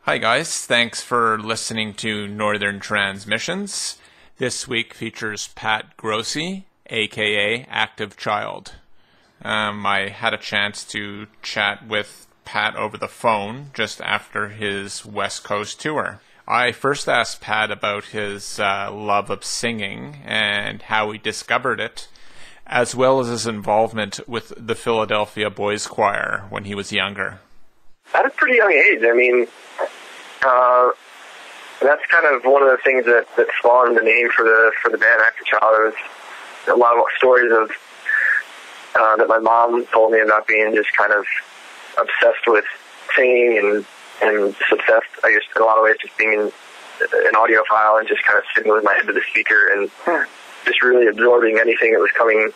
Hi guys, thanks for listening to Northern Transmissions. This week features Pat Grossi, aka Active Child. I had a chance to chat with Pat over the phone just after his West Coast tour. I first asked Pat about his love of singing and how he discovered it, as well as his involvement with the Philadelphia Boys Choir when he was younger. At a pretty young age, that's kind of one of the things that spawned the name for the band Active Child. There was a lot of stories of that my mom told me about being just kind of obsessed with singing and just obsessed, I guess, in a lot of ways, just being an audiophile and just kind of sitting with my head to the speaker and just really absorbing anything that was coming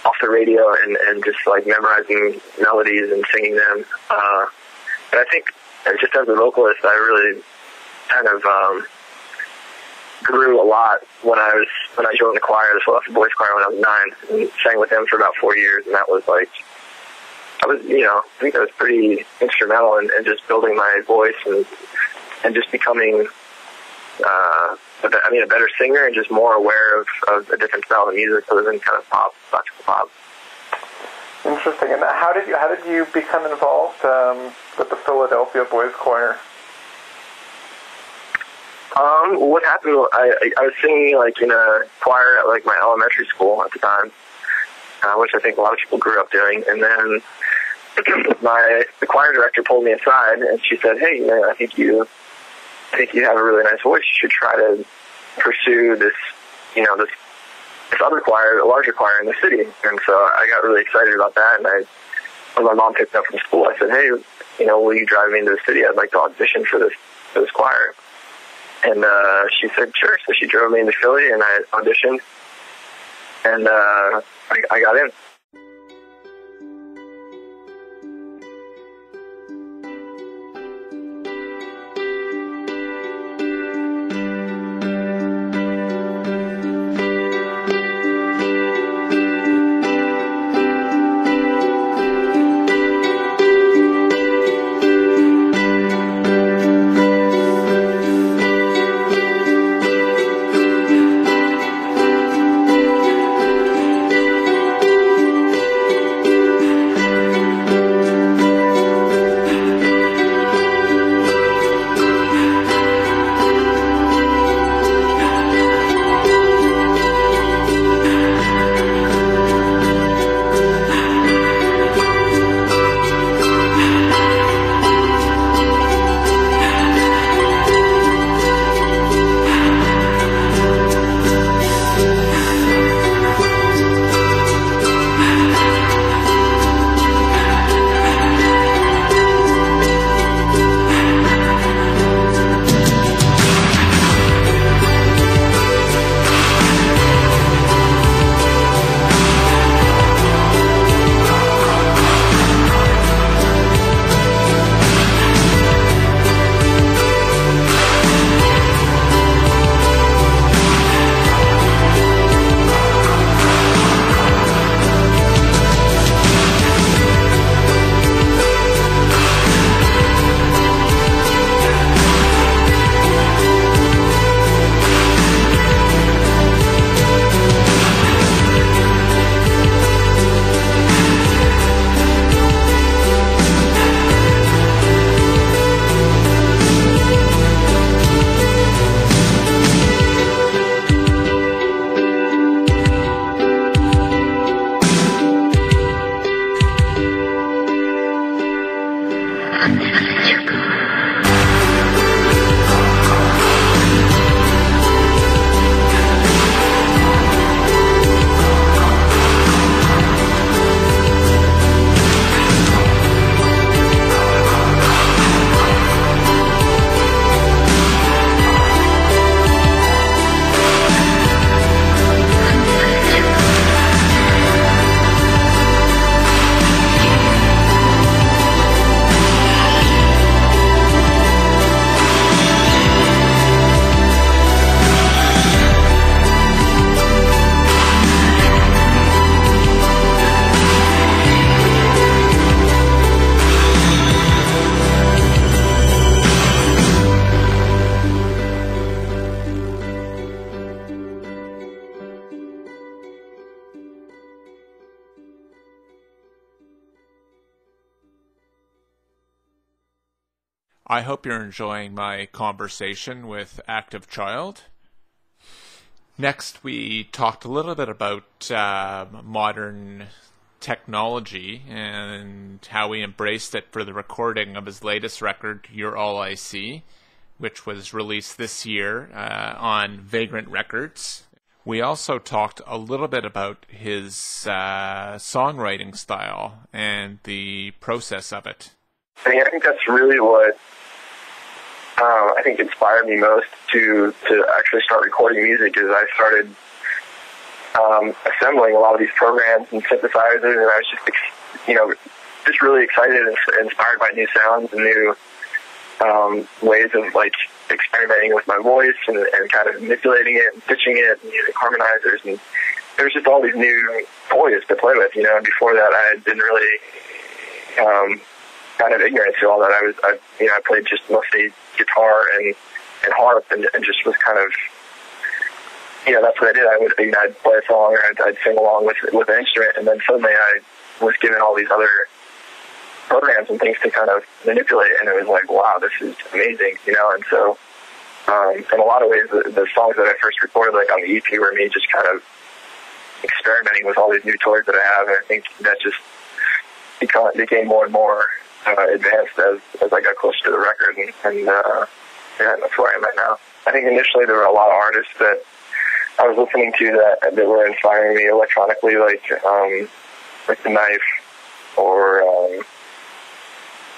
off the radio and just like memorizing melodies and singing them. And I think just as a vocalist, I really kind of grew a lot when I joined the choir, the Philadelphia Boys Choir, when I was 9, and sang with them for about 4 years, and that was like, I think that was pretty instrumental in just building my voice and just becoming, a better singer and just more aware of a different style of music other than kind of pop, classical pop. Interesting. And how did you become involved with the Philadelphia Boys Choir? What happened? I was singing like in a choir at like my elementary school at the time, which I think a lot of people grew up doing. And then the choir director pulled me aside and she said, "Hey, man, I think you have a really nice voice. You should try to pursue this other choir, a larger choir in the city." And so I got really excited about that. And when my mom picked me up from school, I said, "Hey, will you drive me into the city? I'd like to audition for this choir." And she said, "Sure." So she drove me into Philly, and I auditioned, and I got in. I hope you're enjoying my conversation with Active Child. Next, we talked a little bit about modern technology and how he embraced it for the recording of his latest record, You're All I See, which was released this year on Vagrant Records. We also talked a little bit about his songwriting style and the process of it. I think that's really what I think inspired me most to actually start recording music. Is I started assembling a lot of these programs and synthesizers, and I was just really excited and inspired by new sounds and new ways of like experimenting with my voice and kind of manipulating it and pitching it and using harmonizers, and there was just all these new toys to play with, and before that I had been really kind of ignorant to all that. I played just mostly guitar and harp and just was kind of, that's what I did. I'd play a song or I'd sing along with an instrument, and then suddenly I was given all these other programs and things to kind of manipulate, and it was like, wow, this is amazing, and so in a lot of ways the songs that I first recorded like on the EP were me just kind of experimenting with all these new toys that I have, and I think that just became more and more advanced as I got closer to the record, and that's where I'm at now. I think initially there were a lot of artists that I was listening to that were inspiring me electronically, like The Knife or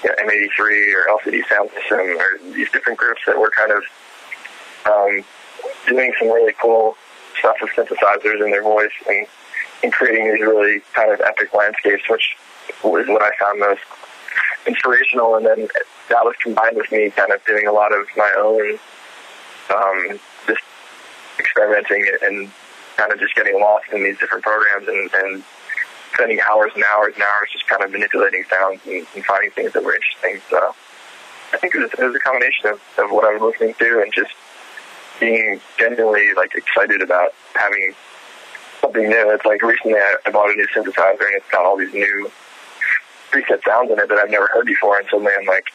M83 or LCD Sound System, or these different groups that were kind of doing some really cool stuff with synthesizers in their voice and creating these really kind of epic landscapes, which was what I found most inspirational. And then that was combined with me kind of doing a lot of my own just experimenting and kind of just getting lost in these different programs and spending hours and hours and hours just kind of manipulating sounds and finding things that were interesting. So I think it was a combination of what I was listening to and just being genuinely like excited about having something new. It's like recently I bought a new synthesizer and it's got all these new preset sounds in it that I've never heard before, and suddenly I'm like,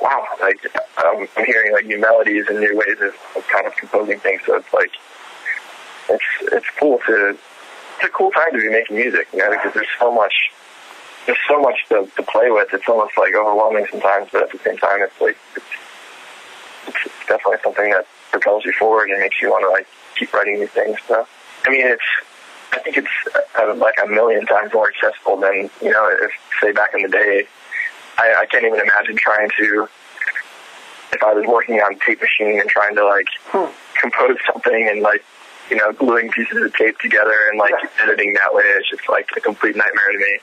wow, like I'm hearing like new melodies and new ways of kind of composing things. So it's like it's cool it's a cool time to be making music, because there's so much to play with. It's almost like overwhelming sometimes, but at the same time, it's like it's definitely something that propels you forward and makes you want to like keep writing new things. So I mean, I think it's like a million times more accessible than if say back in the day. I can't even imagine trying to, if I was working on tape machine and trying to like compose something and like gluing pieces of tape together and like editing that way. It's just like a complete nightmare to me.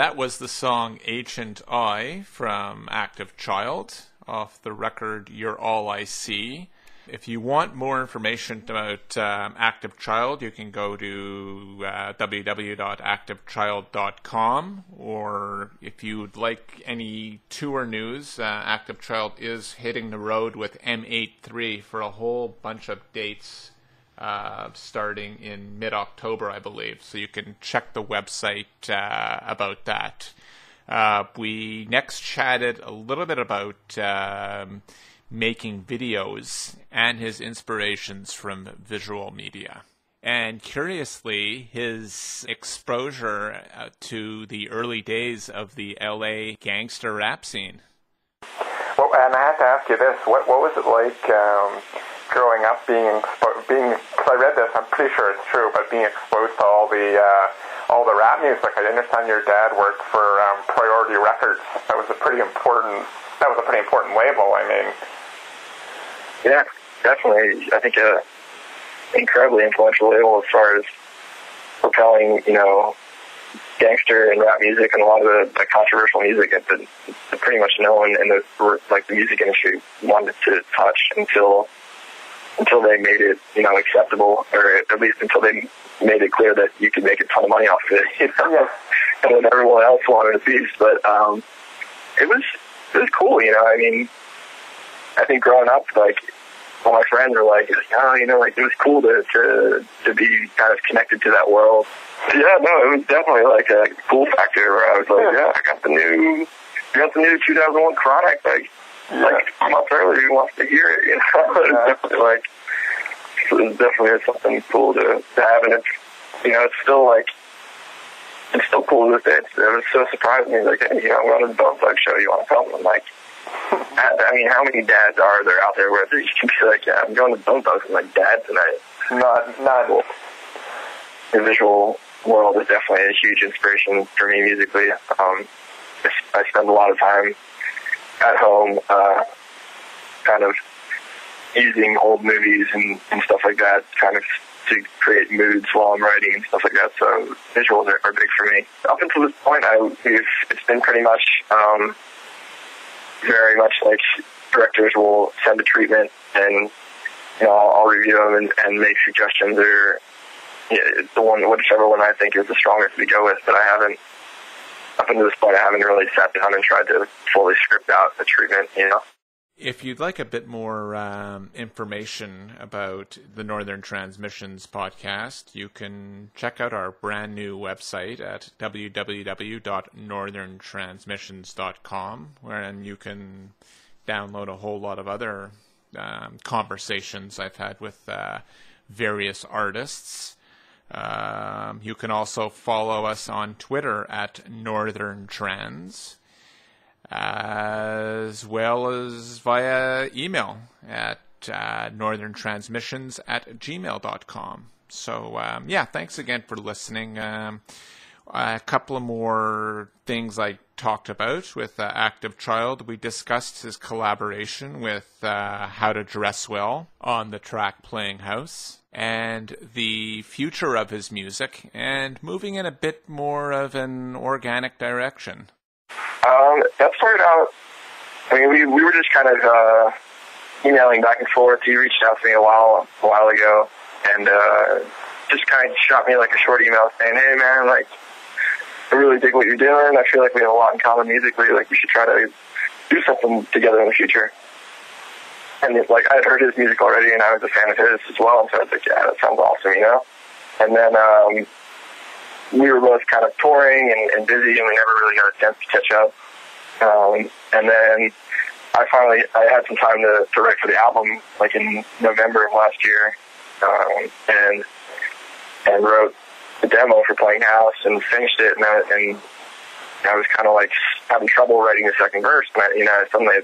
that was the song Ancient I from Active Child off the record You're All I See. If you want more information about Active Child, you can go to www.activechild.com, or if you'd like any tour news, Active Child is hitting the road with M83 for a whole bunch of dates starting in mid-October, I believe. So you can check the website about that. We next chatted a little bit about making videos and his inspirations from visual media. And curiously, his exposure to the early days of the LA gangster rap scene. Well, and I have to ask you this, what was it like growing up being, because I read this, I'm pretty sure it's true, but being exposed to all the rap music. I understand your dad worked for Priority Records. That was a pretty important label, I mean. Yeah, definitely. I think an incredibly influential label as far as propelling, gangster and rap music and a lot of the controversial music that pretty much no one in the music industry wanted to touch until they made it, acceptable, or at least until they made it clear that you could make a ton of money off of it, Yeah. And then everyone else wanted a piece. But it was cool, I mean, I think growing up, all my friends were like, oh, it was cool to be kind of connected to that world. Yeah, no, it was definitely like a cool factor where I was like, yeah, I got the new 2001 Chronic, a month earlier, who wants to hear it, It was definitely something cool to have, and it's still cool to this day. It was so surprising. He's like, hey, I'm going to the Bone Thugs show. You want to come? I'm like, I mean, how many dads are there out there where you can be like, yeah, I'm going to Bone Thugs with my dad tonight? Not cool. The visual world is definitely a huge inspiration for me musically. I spend a lot of time at home, kind of using old movies and stuff like that, kind of to create moods while I'm writing and stuff like that. So visuals are big for me. Up until this point, it's been pretty much, very much like directors will send a treatment and, I'll review them and make suggestions, or whichever one I think is the strongest to go with. But up until this point, I haven't really sat down and tried to fully script out the treatment, If you'd like a bit more information about the Northern Transmissions podcast, you can check out our brand new website at www.northerntransmissions.com, wherein you can download a whole lot of other conversations I've had with various artists. You can also follow us on Twitter at Northern Trans, as well as via email at northerntransmissions@gmail.com. So, thanks again for listening. A couple of more things I talked about with Active Child. We discussed his collaboration with How to Dress Well on the track Playing House, and the future of his music, and moving in a bit more of an organic direction. That started out, I mean, we were just kind of emailing back and forth. He reached out to me a while ago, and just kind of shot me like a short email saying, hey man, I really dig what you're doing. I feel like we have a lot in common musically. We should try to do something together in the future. And I had heard his music already, and I was a fan of his as well. And so I was like, yeah, that sounds awesome, And then we were both kind of touring and busy, and we never really got a chance to catch up. And then I had some time to write for the album, in November of last year, and wrote the demo for Playing House and finished it, and I was kind of having trouble writing the second verse, but suddenly a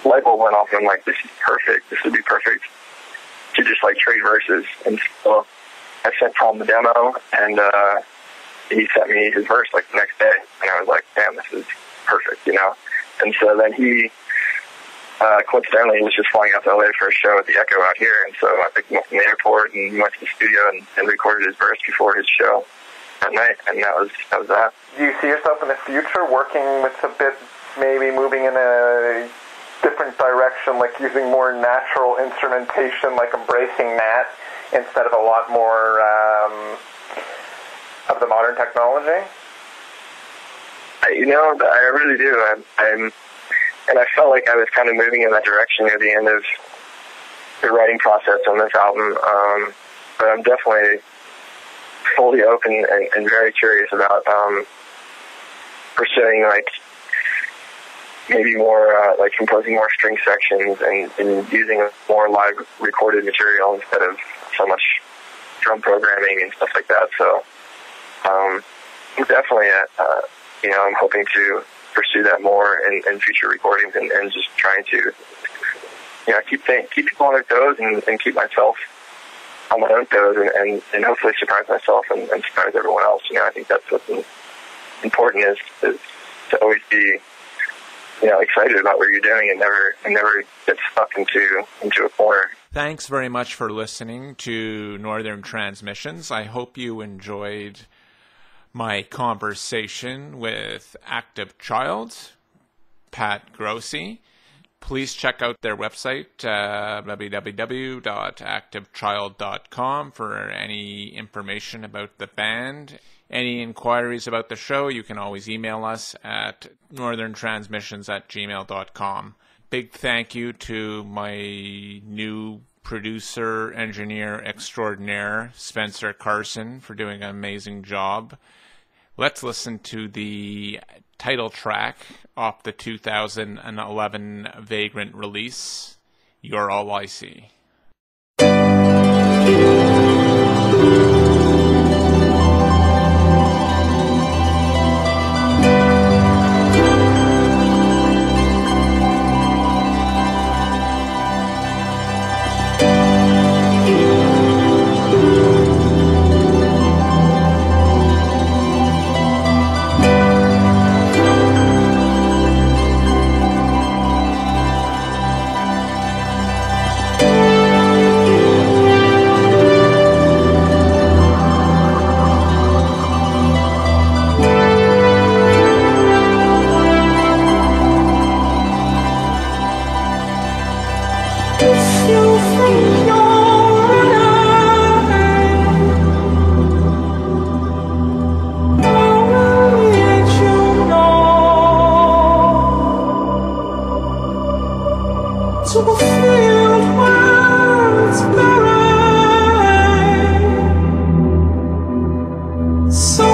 light bulb went off, and I'm like, this is perfect. This would be perfect to just trade verses. And so I sent Tom the demo, and he sent me his verse the next day, and I was like, damn, this is perfect, And so then he coincidentally was just flying out to LA for a show at the Echo out here, and so I picked him up from the airport and went to the studio and recorded his verse before his show. at night, and that was that. Do you see yourself in the future working with a bit, maybe moving in a different direction, like using more natural instrumentation, like embracing that instead of a lot more of the modern technology? I really do. And I felt like I was kind of moving in that direction near the end of the writing process on this album. But I'm definitely fully open and very curious about pursuing, like, maybe more, like, composing more string sections and using more live recorded material instead of so much drum programming and stuff like that. So definitely, I'm hoping to pursue that more in future recordings and just trying to, keep people on their toes and keep myself on my own toes and hopefully surprise myself and surprise everyone else. I think that's what's important is to always be, excited about what you're doing and never get stuck into a corner. Thanks very much for listening to Northern Transmissions. I hope you enjoyed my conversation with Active Child, Pat Grossi. Please check out their website, www.activechild.com, for any information about the band. Any inquiries about the show, you can always email us at northerntransmissions@gmail.com. Big thank you to my new producer, engineer extraordinaire, Spencer Carson, for doing an amazing job. Let's listen to the title track off the 2011 Vagrant release, You're All I See. So